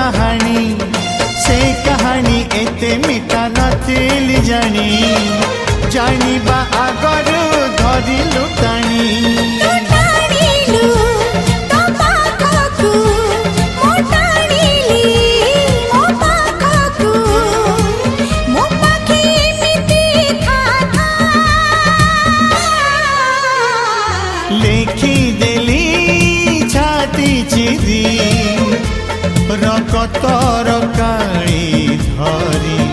कहानी से कहानी एते मिठा नथिली जानी जानिबा आगरु धरिलु टाणी लेखी देली छाती चिरी रकतर काली धरी।